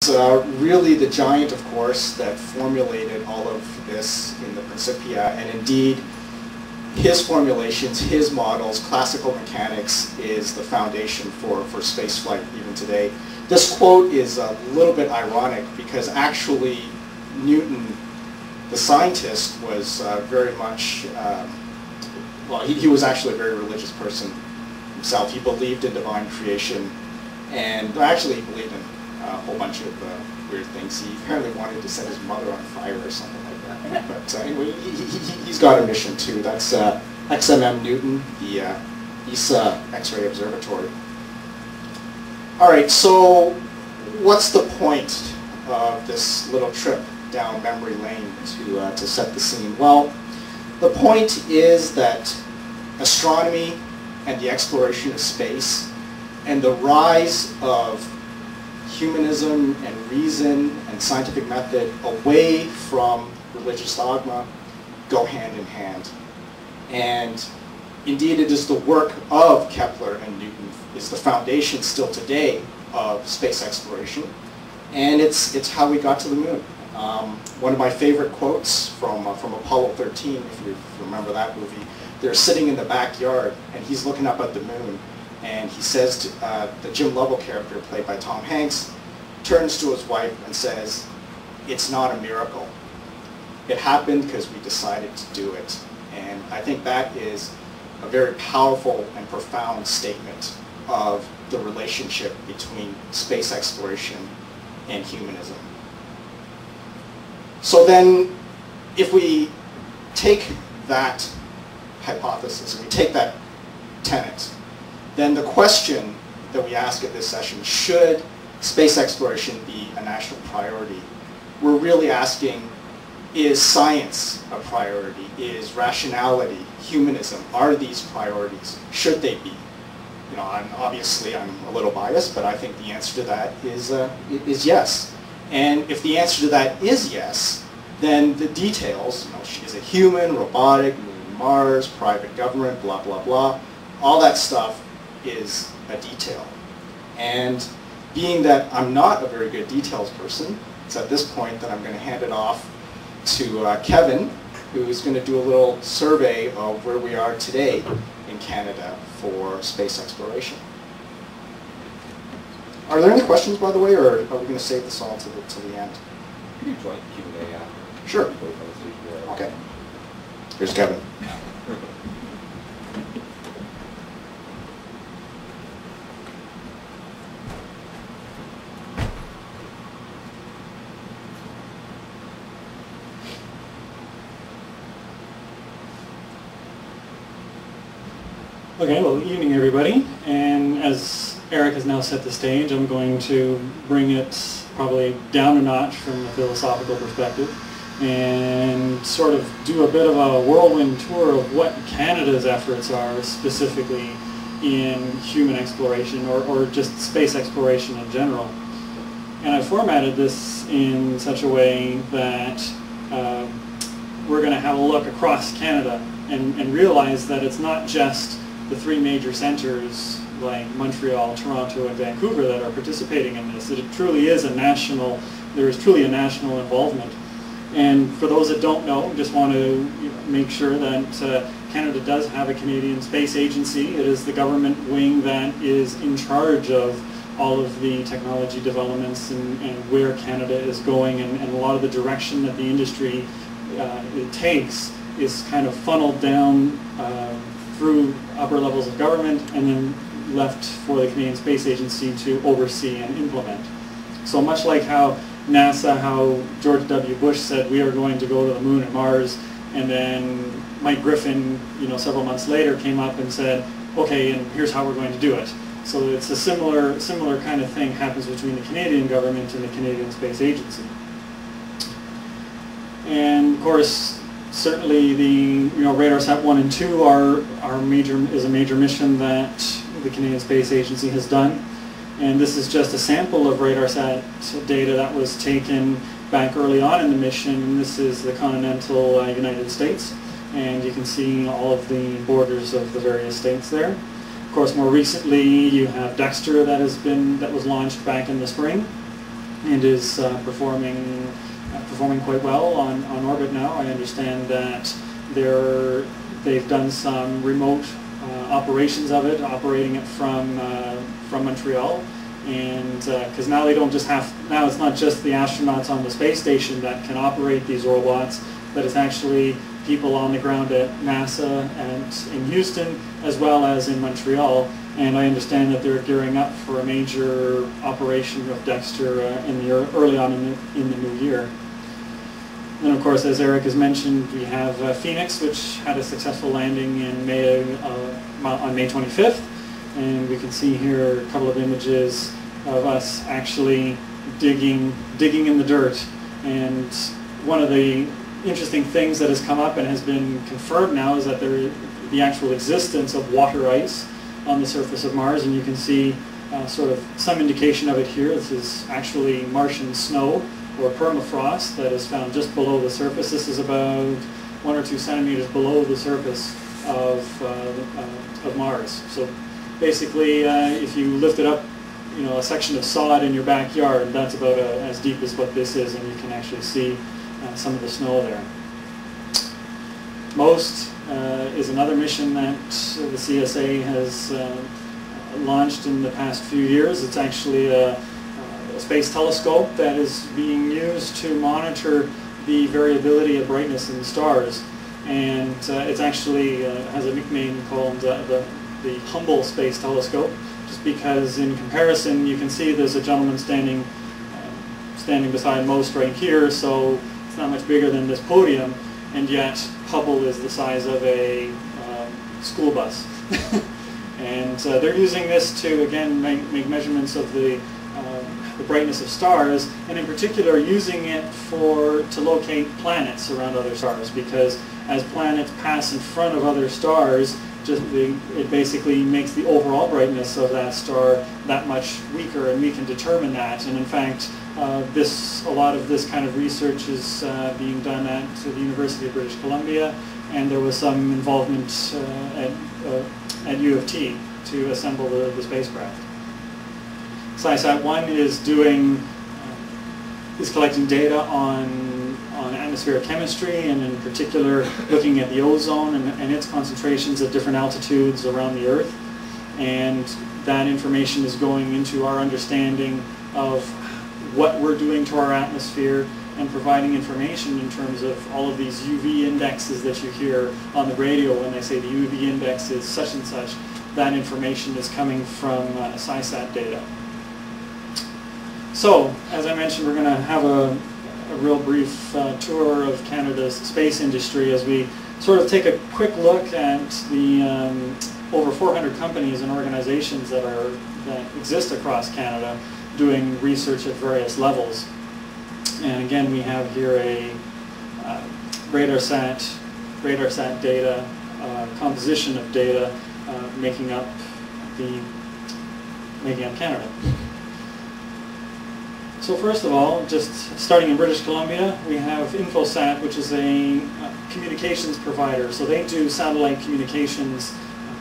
really the giant, of course, that formulated all of this in the Principia, and indeed his formulations, his models, classical mechanics is the foundation for spaceflight even today. This quote is a little bit ironic because actually Newton, the scientist, was very much, well, he was actually a very religious person himself. He believed in divine creation, and actually he believed in a whole bunch of weird things. He apparently wanted to set his mother on fire or something like that. But anyway, he's got a mission too. That's XMM Newton, the ESA X-ray Observatory. All right, so what's the point of this little trip down memory lane to set the scene? Well, the point is that astronomy and the exploration of space and the rise of humanism and reason and scientific method away from religious dogma go hand in hand. And indeed it is the work of Kepler and Newton, is the foundation still today of space exploration, and it's how we got to the moon. One of my favorite quotes from Apollo 13, if you remember that movie, they're sitting in the backyard and he's looking up at the moon, and he says to the Jim Lovell character played by Tom Hanks, turns to his wife and says, "It's not a miracle. It happened because we decided to do it." And I think that is a very powerful and profound statement of the relationship between space exploration and humanism. So then, if we take that hypothesis, and we take that tenet, then the question that we ask at this session, should space exploration be a national priority? We're really asking, is science a priority? Is rationality, humanism, are these priorities? Should they be? You know, obviously I'm a little biased, but I think the answer to that is yes. And if the answer to that is yes, then the details, you know, is it human, robotic, moon, Mars, private government, blah, blah, blah, all that stuff is a detail. And being that I'm not a very good details person, it's at this point that I'm going to hand it off to Kevin, who's going to do a little survey of where we are today in Canada for space exploration. Are there any questions, by the way, or are we going to save this all to the end? Can you join Q&A after? Sure. Okay. Here's Kevin. Okay, well, evening everybody, and as Eric has now set the stage, I'm going to bring it probably down a notch from a philosophical perspective and sort of do a bit of a whirlwind tour of what Canada's efforts are specifically in human exploration or just space exploration in general. And I formatted this in such a way that we're going to have a look across Canada and realize that it's not just the three major centers like Montreal, Toronto, and Vancouver that are participating in this. It truly is a national, there is truly a national involvement. And for those that don't know, just want to make sure that Canada does have a Canadian Space Agency. It is the government wing that is in charge of all of the technology developments and where Canada is going, and a lot of the direction that the industry it takes is kind of funneled down through upper levels of government and then left for the Canadian Space Agency to oversee and implement. So much like how NASA, how George W. Bush said we are going to go to the moon and Mars, and then Mike Griffin, several months later came up and said, okay, and here's how we're going to do it. So it's a similar kind of thing happens between the Canadian government and the Canadian Space Agency. And of course, certainly the RADARSAT-1 and 2 is a major mission that the Canadian Space Agency has done. And this is just a sample of RADARSAT data that was taken back early on in the mission. And this is the continental United States. And you can see all of the borders of the various states there. Of course, more recently, you have Dexter that was launched back in the spring. and is performing quite well on orbit now. I understand that they've done some remote operations of it, operating it from Montreal, and because now they don't just now it's not just the astronauts on the space station that can operate these robots, but it's actually people on the ground at NASA and in Houston as well as in Montreal. And I understand that they're gearing up for a major operation of Dexter early on in the new year. And of course, as Eric has mentioned, we have Phoenix, which had a successful landing in on May 25th. And we can see here a couple of images of us actually digging in the dirt. And one of the interesting things that has come up and has been confirmed now is that the actual existence of water ice on the surface of Mars, and you can see sort of some indication of it here. This is actually Martian snow or permafrost that is found just below the surface. This is about 1 or 2 centimeters below the surface of Mars. So basically, if you lifted up, a section of sod in your backyard, that's about as deep as what this is, and you can actually see some of the snow there. MOST is another mission that the CSA has launched in the past few years. It's actually a space telescope that is being used to monitor the variability of brightness in the stars. And it's actually has a nickname called the Humble Space Telescope, just because in comparison you can see there's a gentleman standing beside MOST right here, so it's not much bigger than this podium, and yet Hubble is the size of a school bus. And they're using this to, again, make measurements of the brightness of stars, and in particular using it to locate planets around other stars, because as planets pass in front of other stars, it basically makes the overall brightness of that star that much weaker, and we can determine that. And in fact, a lot of this kind of research is being done at the University of British Columbia, and there was some involvement at U of T to assemble the spacecraft. SCISAT-1 is collecting data on atmospheric chemistry, and in particular looking at the ozone and its concentrations at different altitudes around the Earth. And that information is going into our understanding of what we're doing to our atmosphere, and providing information in terms of all of these UV indexes that you hear on the radio when they say the UV index is such and such. That information is coming from SCISAT data. So, as I mentioned, we're going to have a real brief tour of Canada's space industry as we sort of take a quick look at the over 400 companies and organizations that exist across Canada doing research at various levels. And again, we have here a RADARSAT data, composition of data making up Canada. So first of all, just starting in British Columbia, we have InfoSat, which is a communications provider. So they do satellite communications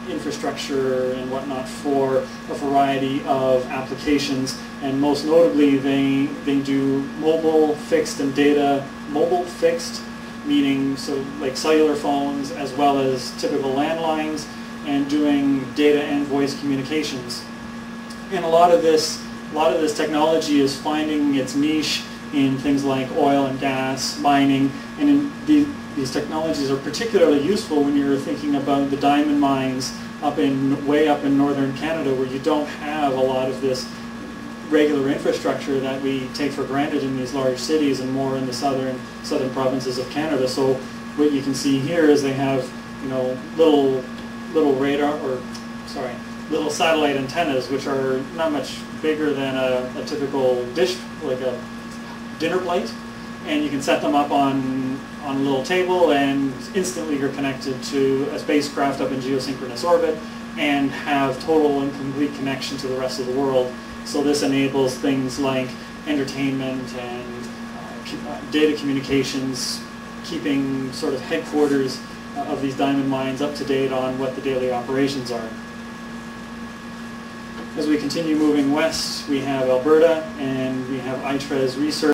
infrastructure and whatnot for a variety of applications, and most notably they do mobile fixed and data, mobile fixed meaning so like cellular phones as well as typical landlines, and doing data and voice communications. And a lot of this technology is finding its niche in things like oil and gas, mining, and these technologies are particularly useful when you're thinking about the diamond mines way up in northern Canada, where you don't have a lot of this regular infrastructure that we take for granted in these large cities, and more in the southern provinces of Canada. So what you can see here is they have little satellite antennas, which are not much bigger than a typical dish, like a dinner plate, and you can set them up on a little table, and instantly you're connected to a spacecraft up in geosynchronous orbit and have total and complete connection to the rest of the world. So this enables things like entertainment and data communications, keeping sort of headquarters of these diamond mines up to date on what the daily operations are. As we continue moving west, we have Alberta, and we have ITRES research.